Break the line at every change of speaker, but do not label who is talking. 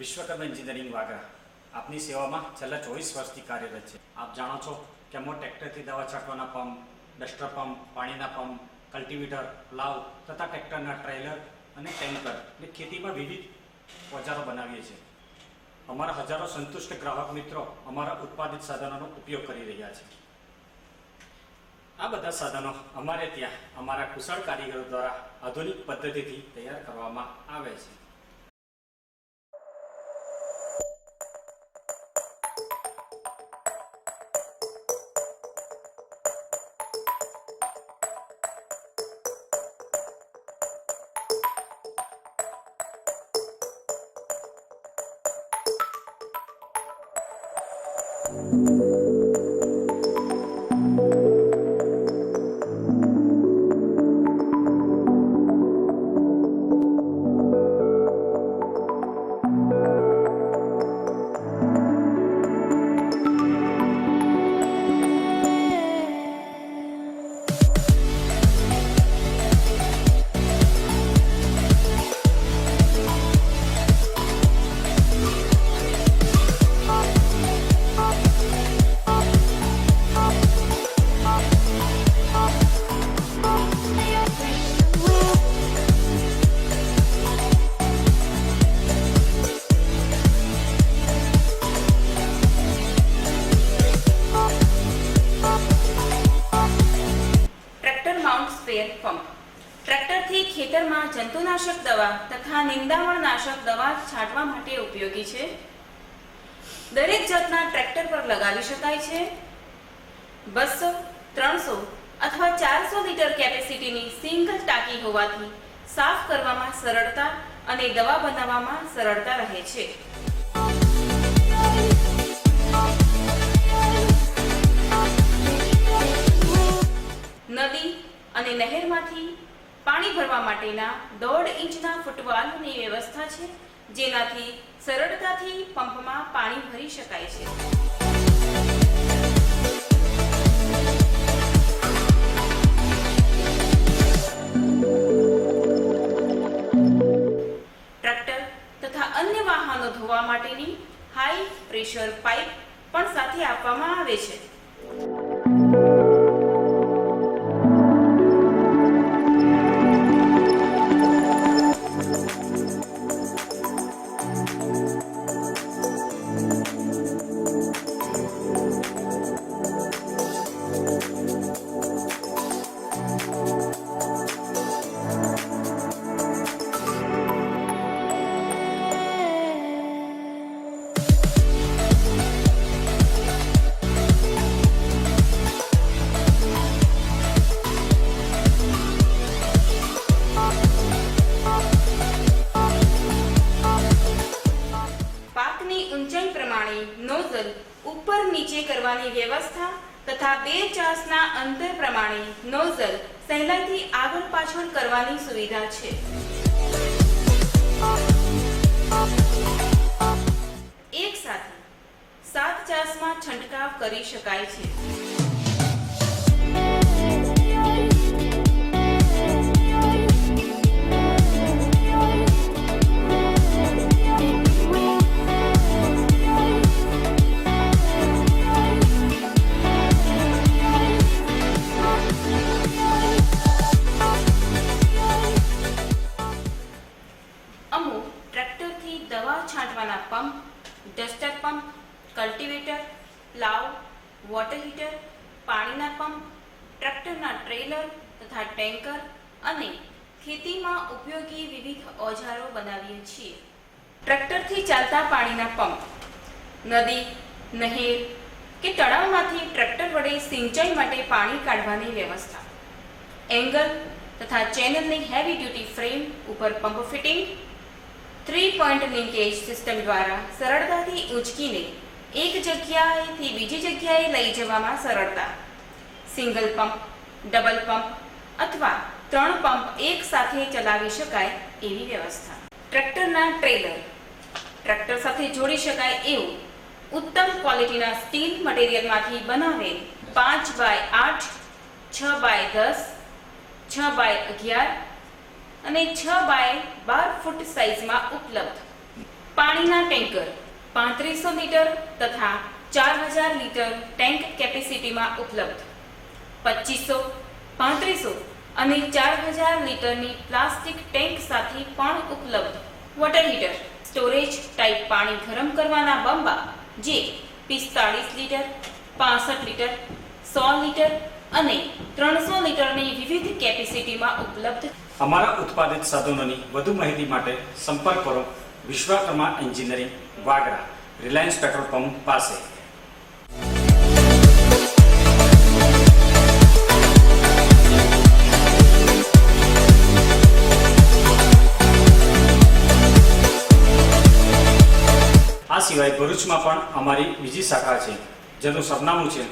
Vishwakarma engineering Vagra આપની સેવામાં છેલ્લા 24 વર્ષથી કાર્યરત છે। આપ જાણો છો કે અમો ટ્રેક્ટરથી દવા છાંટવાના પંપ, ડસ્ટર પંપ, પાણીના પંપ, કલ્ટિવેટર, પ્લાવ તથા ટ્રેક્ટરના ટ્રેલર અને ટેન્કર અને ખેતીમાં વિવિધ ઓજારો બનાવીએ છીએ। અમારા હજારો સંતુષ્ટ ગ્રાહક મિત્રો અમારા ઉત્પાદિત સાધનોનો ઉપયોગ કરી રહ્યા છે। આ બધા સાધનો અમારે ત્યાં અમારા કુશળ કારીગરો દ્વારા આધુનિક પદ્ધતિથી તૈયાર કરવામાં આવે છે।
ટ્રેક્ટરથી ખેતરમાં જંતુનાશક દવા તથા નિંદામણનાશક દવા છાંટવા માટે ઉપયોગી છે। દરેક જાતના ટ્રેક્ટર પર લગાવી શકાય છે। 200, 300 અથવા 400 લીટર કેપેસિટીની સિંગલ ટાંકી હોવાથી સાફ કરવામાં સરળતા અને દવા બનાવવામાં સરળતા રહે છે। નદી અને નહેરમાંથી પાણી ભરવા માટેના 1.5 ઇંચના ફૂટવાલ્વની વ્યવસ્થા છે, જેનાથી સરળતાથી પંપમાં પાણી ભરી શકાય છે। ટ્રેક્ટર તથા અન્ય વાહનો ધોવા માટેની હાઈ પ્રેશર પાઇપ પણ સાથે આપવામાં આવે છે। નોઝલ ઉપર નીચે કરવાની વ્યવસ્થા તથા 2 ચાસના અંતર પ્રમાણે નોઝલ સહેલાઈથી આગળ પાછળ કરવાની સુવિધા છે। એક સાથે 7 ચાસમાં છંટકાવ કરી શકાય છે। ટ્રેક્ટરથી દવા છાંટવાના pump, duster pump, cultivator, plough, water heater, પાણીના પંપ, ટ્રેક્ટરના ટ્રેલર તથા ટેન્કર અને ખેતીમાં ઉપયોગી વિવિધ ઓજારો બનાવીએ છીએ। ટ્રેક્ટરથી ચાલતા પાણીના પંપ નદી, નહેર કે તળાવમાંથી ટ્રેક્ટર વડે સિંચાઈ માટે પાણી કાઢવાની વ્યવસ્થા, એંગલ તથા ચેનલની હેવી ડ્યુટી ફ્રેમ ઉપર pump fitting, 3-point linkage system દ્વારા સરળતાથી ઊંચકીને એક જગ્યાએથી બીજી જગ્યાએ લઈ જવામાં સરળતા, સિંગલ પંપ, ડબલ પંપ અથવા 3 પંપ એક સાથે ચલાવી શકાય એવી વ્યવસ્થા। ટ્રેક્ટરના ટ્રેલર ટ્રેક્ટર સાથે જોડી શકાય એવું ઉત્તમ ક્વોલિટીના સ્ટીલ મટીરીયલમાંથી બનાવેલ 5x8, 6x10, 6x11 અને 6 બાય 12 ફૂટ સાઇઝમાં ઉપલબ્ધ પાણીના ટેન્કર 3500 લીટર તથા 4000 લીટર ટેન્ક કેપેસિટીમાં ઉપલબ્ધ. 2500, 3500 અને 4000 લીટરની પ્લાસ્ટિક ટેન્ક સાથે પણ ઉપલબ્ધ. વોટર હીટર સ્ટોરેજ ટાઈપ પાણી ગરમ કરવાના બંબા જે 45 લીટર, 65 લીટર, 100 લીટર અને 300 લીટરની વિવિધ કેપેસિટીમાં ઉપલબ્ધ.
અમારા ઉત્પાદિત સાધનોની વધુ માહિતી માટે સંપર્ક કરો Vishwakarma engineering, Vagra, Reliance petrol pump પાસે. આ સિવાય ભરૂચમાં પણ અમારી બીજી શાખા છે જેનું સરનામું છે